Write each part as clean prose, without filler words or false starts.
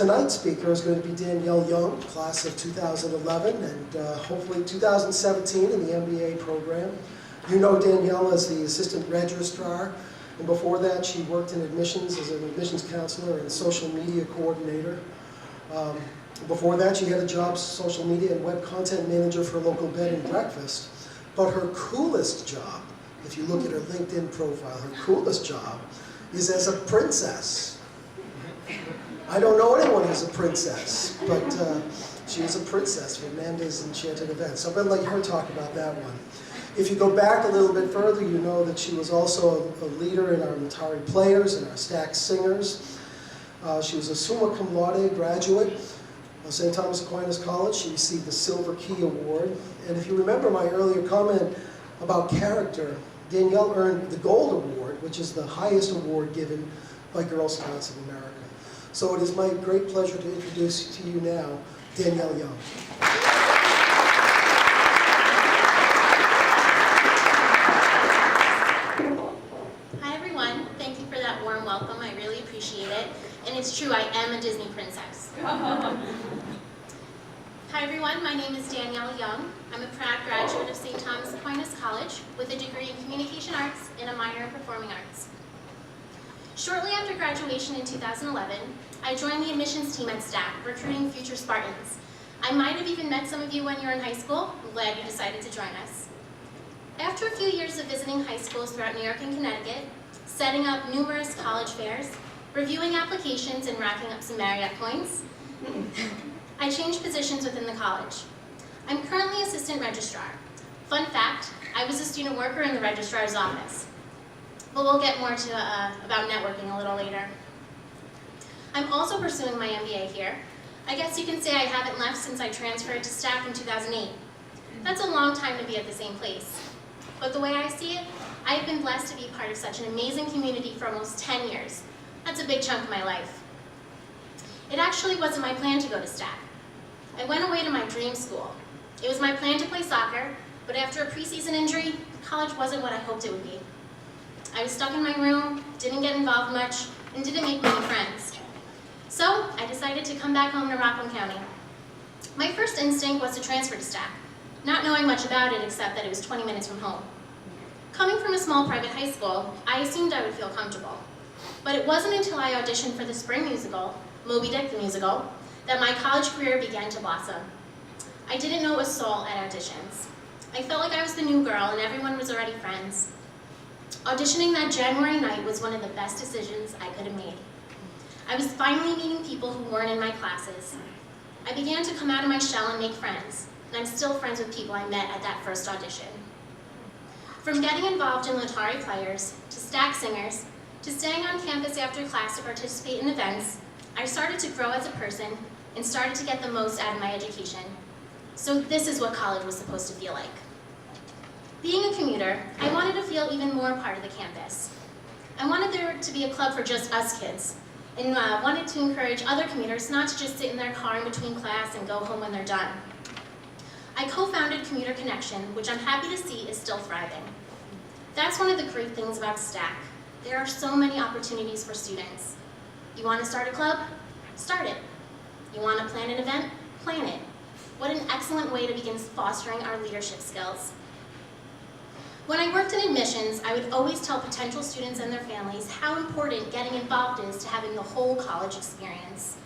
Tonight's speaker is going to be Danielle Young, class of 2011 and hopefully 2017 in the MBA program. You know Danielle as the assistant registrar, and before that she worked in admissions as an admissions counselor and social media coordinator. Before that she had a job as social media and web content manager for a local bed and breakfast. But her coolest job, if you look at her LinkedIn profile, her coolest job is as a princess. I don't know anyone who's a princess, but she is a princess for Amanda's Enchanted Events. So I'm going to let her talk about that one. If you go back a little bit further, you know that she was also a leader in our Matari Players and our STAC Singers. She was a summa cum laude graduate of St.Thomas Aquinas College. She received the Silver Key Award. And if you remember my earlier comment about character, Danielle earned the Gold Award, which is the highest award given by Girl Scouts of America. So it is my great pleasure to introduce to you now, Danielle Young. Hi everyone, thank you for that warm welcome, I really appreciate it. And it's true, I am a Disney princess. Hi everyone, my name is Danielle Young. I'm a proud graduate of St.Thomas Aquinas College with a degree in Communication Arts and a minor in Performing Arts. Shortly after graduation in 2011, I joined the admissions team at STAC, recruiting future Spartans. I might have even met some of you when you were in high school. I'm glad you decided to join us. After a few years of visiting high schools throughout New York and Connecticut, setting up numerous college fairs, reviewing applications, and racking up some Marriott points, I changed positions within the college. I'm currently assistant registrar. Fun fact, I was a student worker in the registrar's office. But we'll get more to about networking a little later. I'm also pursuing my MBA here. I guess you can say I haven't left since I transferred to STAC in 2008. That's a long time to be at the same place. But the way I see it, I have been blessed to be part of such an amazing community for almost 10 years. That's a big chunk of my life. It actually wasn't my plan to go to STAC. I went away to my dream school. It was my plan to play soccer, but after a preseason injury, college wasn't what I hoped it would be. I was stuck in my room, didn't get involved much, and didn't make many friends. So I decided to come back home to Rockland County. My first instinct was to transfer to STAC, not knowing much about it except that it was 20 minutes from home. Coming from a small private high school, I assumed I would feel comfortable. But it wasn't until I auditioned for the spring musical, Moby Dick the Musical, that my college career began to blossom. I didn't know a soul at auditions. I felt like I was the new girl and everyone was already friends. Auditioning that January night was one of the best decisions I could have made. I was finally meeting people who weren't in my classes. I began to come out of my shell and make friends, and I'm still friends with people I met at that first audition. From getting involved in Matari Players, to STAC Singers, to staying on campus after class to participate in events, I started to grow as a person and started to get the most out of my education. So this is what college was supposed to feel like. Being a commuter, I wanted to feel even more part of the campus. I wanted there to be a club for just us kids, and wanted to encourage other commuters not to just sit in their car in between class and go home when they're done. I co-founded Commuter Connection, which I'm happy to see is still thriving. That's one of the great things about STAC. There are so many opportunities for students. You want to start a club? Start it. You want to plan an event? Plan it. What an excellent way to begin fostering our leadership skills. When I worked in admissions, I would always tell potential students and their families how important getting involved is to having the whole college experience.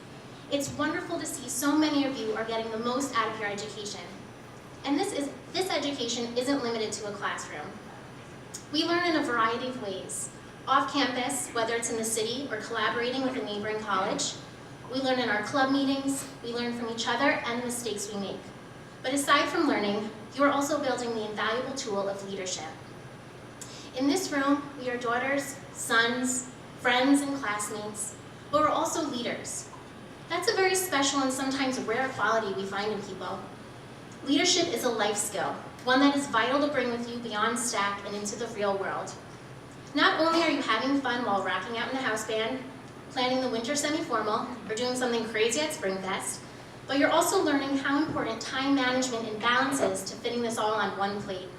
It's wonderful to see so many of you are getting the most out of your education. And this education isn't limited to a classroom. We learn in a variety of ways. Off campus, whether it's in the city or collaborating with a neighboring college. We learn in our club meetings, we learn from each other and the mistakes we make. But aside from learning, you are also building the invaluable tool of leadership. In this room, we are daughters, sons, friends, and classmates, but we're also leaders. That's a very special and sometimes rare quality we find in people. Leadership is a life skill, one that is vital to bring with you beyond STAC and into the real world. Not only are you having fun while rocking out in the house band, planning the winter semi-formal, or doing something crazy at Springfest, but you're also learning how important time management and balance is to fitting this all on one plate.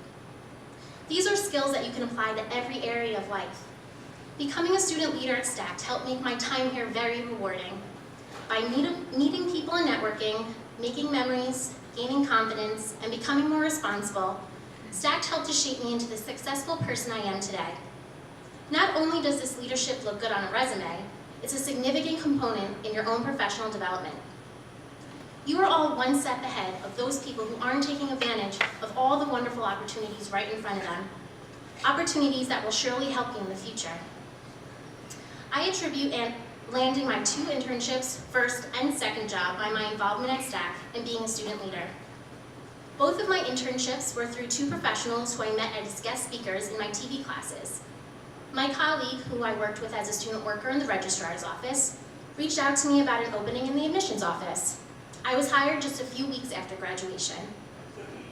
These are skills that you can apply to every area of life. Becoming a student leader at STAC helped make my time here very rewarding. By meeting people and networking, making memories, gaining confidence, and becoming more responsible, STAC helped to shape me into the successful person I am today. Not only does this leadership look good on a resume, it's a significant component in your own professional development. You are all one step ahead of those people who aren't taking advantage of all the wonderful opportunities right in front of them, opportunities that will surely help you in the future. I attribute landing my 2 internships, first and second job, by my involvement at STAC and being a student leader. Both of my internships were through 2 professionals who I met as guest speakers in my TV classes. My colleague, who I worked with as a student worker in the registrar's office, reached out to me about an opening in the admissions office. I was hired just a few weeks after graduation.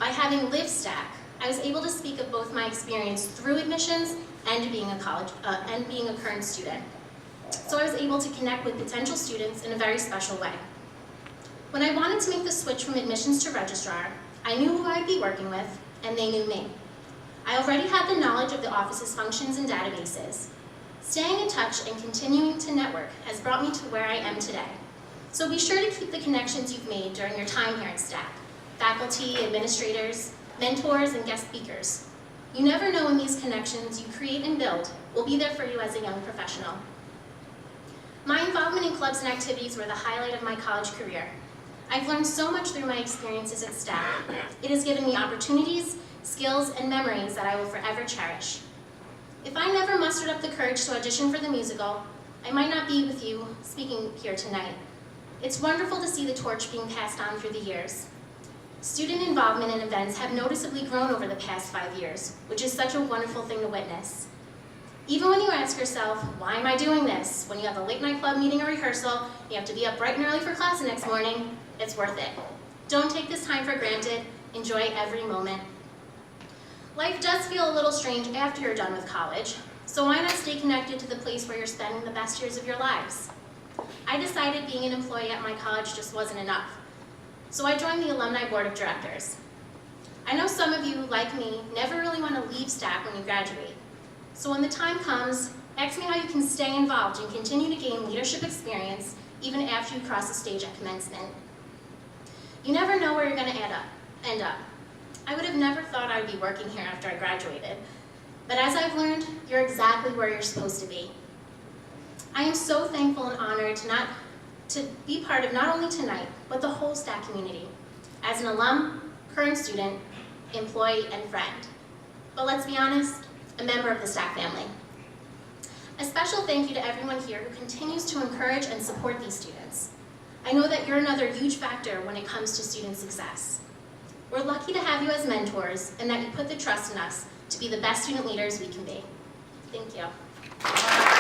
By having lived STAC, I was able to speak of both my experience through admissions and being a current student. So I was able to connect with potential students in a very special way. When I wanted to make the switch from admissions to registrar, I knew who I'd be working with, and they knew me. I already had the knowledge of the office's functions and databases. Staying in touch and continuing to network has brought me to where I am today. So be sure to keep the connections you've made during your time here at STAC, faculty, administrators, mentors, and guest speakers. You never know when these connections you create and build will be there for you as a young professional. My involvement in clubs and activities were the highlight of my college career. I've learned so much through my experiences at STAC. It has given me opportunities, skills, and memories that I will forever cherish. If I never mustered up the courage to audition for the musical, I might not be with you speaking here tonight. It's wonderful to see the torch being passed on through the years. Student involvement in events have noticeably grown over the past 5 years, which is such a wonderful thing to witness. Even when you ask yourself, why am I doing this? When you have a late night club meeting or rehearsal, you have to be up bright and early for class the next morning, it's worth it. Don't take this time for granted, enjoy every moment. Life does feel a little strange after you're done with college, so why not stay connected to the place where you're spending the best years of your lives? I decided being an employee at my college just wasn't enough, so I joined the Alumni Board of Directors. I know some of you, like me, never really want to leave STAC when you graduate. So when the time comes, ask me how you can stay involved and continue to gain leadership experience even after you cross the stage at commencement. You never know where you're going to end up. I would have never thought I would be working here after I graduated, but as I've learned, you're exactly where you're supposed to be. I am so thankful and honored to be part of not only tonight, but the whole STAC community, as an alum, current student, employee, and friend. But let's be honest, a member of the STAC family. A special thank you to everyone here who continues to encourage and support these students. I know that you're another huge factor when it comes to student success. We're lucky to have you as mentors and that you put the trust in us to be the best student leaders we can be. Thank you.